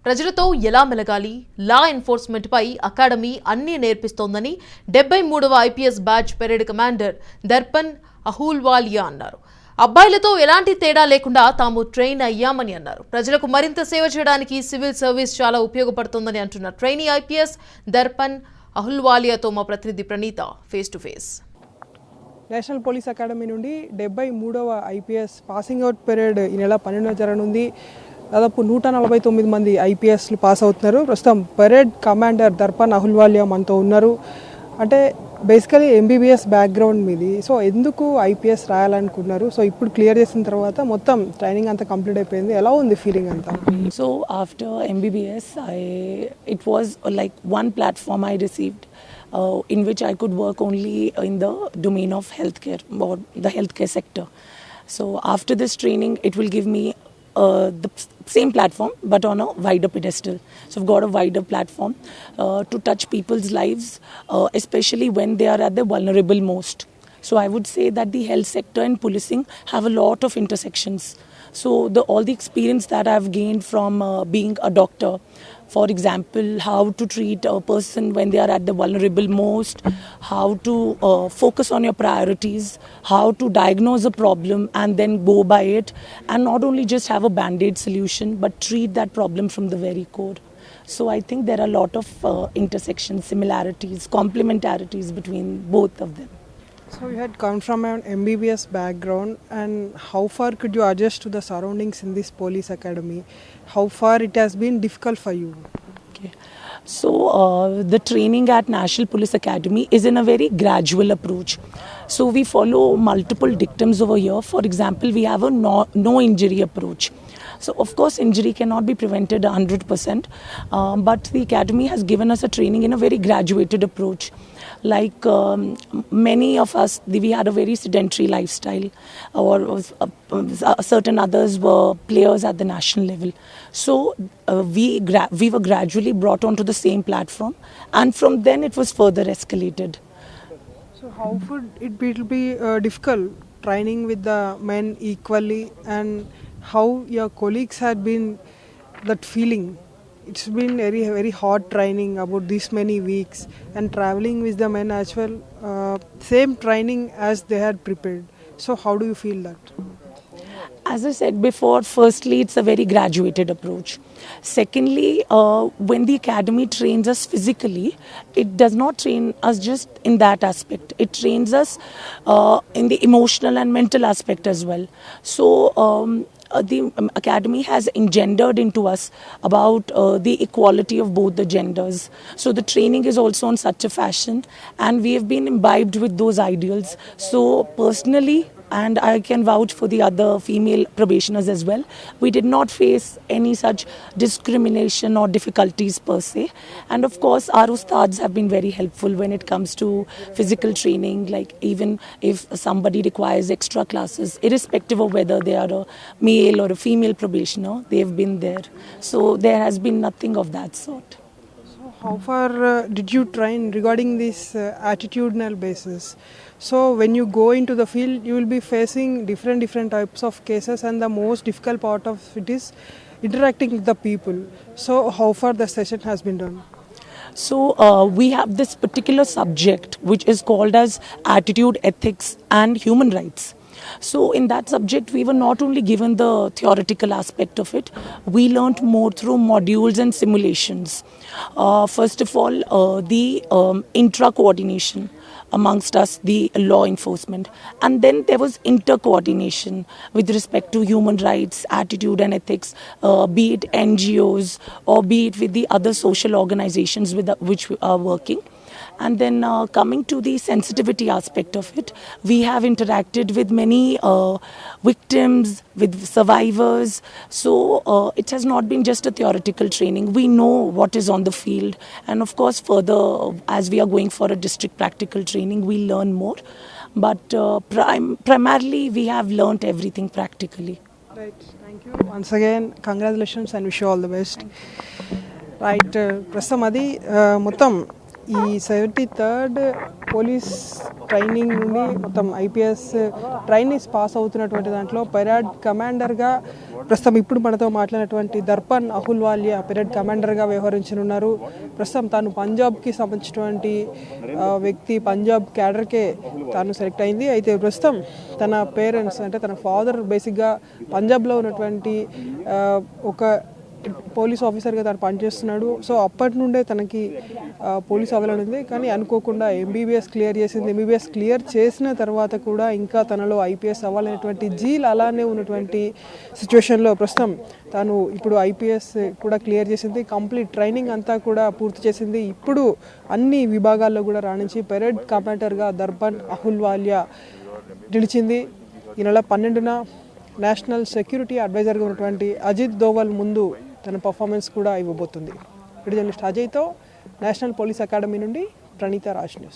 ప్రజలతో ఎలా మెలగాలి, లా ఎన్ఫోర్స్మెంట్ పై అకాడమీ అన్ని నేర్పిస్తోందని 73వ IPS batch parade commander Darpan Ahluwalia అన్నారు. అబ్బాయిలతో ఎలాంటి తేడా లేకుండా తాము ట్రైన్ అయ్యామని అన్నారు. ప్రజలకు మరింత సేవ చేయడానికి సివిల్ సర్వీస్ చాలా ఉపయోగపడుతుందని అంటున్న ట్రైనీ ఐపీఎస్ దర్పన్ అహుల్వాలియాతో మా ప్రతినిధి Praneetha face to face. National police academy నుండి 73వ ఐపీఎస్ పాసింగ్ అవుట్ పీరియడ్ ఈ నెల 12న జరగనుంది. దాదాపు 149 మంది ఐపీఎస్లు పాస్ అవుతున్నారు. ప్రస్తుతం పరేడ్ కమాండర్ దర్పన్ అహుల్వాలియా మనతో ఉన్నారు. అంటే బేసికలీ ఎంబీబీఎస్ బ్యాక్గ్రౌండ్ మీది, సో ఎందుకు ఐపీఎస్ రాయాలనుకున్నారు? సో ఇప్పుడు క్లియర్ చేసిన తర్వాత మొత్తం ట్రైనింగ్ అంతా కంప్లీట్ అయిపోయింది, ఎలా ఉంది ఫీలింగ్ అంతా? So after MBBS, it was like one platform I received in which I could work only in the domain of healthcare or the healthcare sector. So after this training, it will give me the same platform but on a wider pedestal. So I've got a wider platform to touch people's lives, especially when they are at their vulnerable most. So I would say that the health sector and policing have a lot of intersections. So all the experience that I've gained from being a doctor, for example, how to treat a person when they are at the vulnerable most, how to focus on your priorities, how to diagnose a problem and then go by it, and not only just have a band-aid solution but treat that problem from the very core. So I think there are a lot of intersections, similarities, complementarities between both of them. So you had come from an MBBS background, and how far could you adjust to the surroundings in this police academy? How far it has been difficult for you? Okay. So the training at National Police Academy is in a very gradual approach. So we follow multiple dictums over here. For example, we have a no injury approach. So of course injury cannot be prevented 100%, but the academy has given us a training in a very graduated approach. Like many of us, we had a very sedentary lifestyle, or certain others were players at the national level. So we were gradually brought onto the same platform, and from then it was further escalated. So how would it be difficult training with the men equally, and how your colleagues had been that feeling? It's been very hard training about this many weeks, and traveling with the men as well, same training as they had prepared. So how do you feel that? As I said before, firstly, it's a very graduated approach. Secondly, when the academy trains us physically, it does not train us just in that aspect. It trains us in the emotional and mental aspect as well. So the academy has engendered into us about the equality of both the genders. So the training is also in such a fashion, and we have been imbibed with those ideals. So personally, and I can vouch for the other female probationers as well, we did not face any such discrimination or difficulties per se. And of course our ustads have been very helpful when it comes to physical training. Like even if somebody requires extra classes, irrespective of whether they are a male or a female probationer, they have been there. So there has been nothing of that sort. How far did you train regarding this attitudinal basis? So when you go into the field, you will be facing different types of cases, and the most difficult part of it is interacting with the people. So how far the session has been done? So we have this particular subject which is called as attitude, ethics and human rights. So in that subject, we were not only given the theoretical aspect of it, we learnt more through modules and simulations. First of all, the intra-coordination amongst us, the law enforcement. And then there was inter-coordination with respect to human rights, attitude and ethics, be it NGOs or be it with the other social organizations with which we are working. And then coming to the sensitivity aspect of it, we have interacted with many victims, with survivors. So it has not been just a theoretical training. We know what is on the field. And of course, further, as we are going for a district practical training, we learn more. But primarily, we have learnt everything practically. Right. Thank you. Once again, congratulations and wish you all the best. Right. ప్రస్తుతం అది మొత్తం ఈ 73rd police training నుండి మొత్తం IPS trainings pass అవుతున్నటువంటి దాంట్లో parade కమాండర్గా ప్రస్తుతం ఇప్పుడు మనతో మాట్లాడినటువంటి దర్పణ్ అహుల్వాలియా పెరేడ్ కమాండర్గా వ్యవహరించనున్నారు. ప్రస్తుతం తాను పంజాబ్కి సంబంధించినటువంటి వ్యక్తి, పంజాబ్ క్యాడర్కే తాను సెలెక్ట్ అయింది. అయితే ప్రస్తుతం తన పేరెంట్స్ అంటే తన ఫాదర్ బేసిక్గా పంజాబ్లో ఉన్నటువంటి ఒక పోలీస్ ఆఫీసర్గా తను పనిచేస్తున్నాడు. సో అప్పటి నుండే తనకి పోలీస్ అవ్వాలని ఉంది. కానీ అనుకోకుండా ఎంబీబీఎస్ క్లియర్ చేసింది. ఎంబీబీఎస్ క్లియర్ చేసిన తర్వాత కూడా ఇంకా తనలో ఐపీఎస్ అవ్వాలనేటువంటి జీల్ అలానే ఉన్నటువంటి సిచ్యువేషన్లో ప్రస్తుతం తాను ఇప్పుడు ఐపీఎస్ కూడా క్లియర్ చేసింది. కంప్లీట్ ట్రైనింగ్ అంతా కూడా పూర్తి చేసింది. ఇప్పుడు అన్ని విభాగాల్లో కూడా రాణించి పెరేడ్ కమాండర్గా దర్పణ్ అహుల్వాలియా నిలిచింది. ఈ నెల 12న నేషనల్ సెక్యూరిటీ అడ్వైజర్గా ఉన్నటువంటి అజిత్ దోవల్ ముందు తన పర్ఫార్మెన్స్ కూడా ఇవ్వబోతుంది. వీడియో జర్నలిస్ట్ అజయ్తో నేషనల్ పోలీస్ అకాడమీ నుండి ప్రణీత రాజ్ న్యూస్.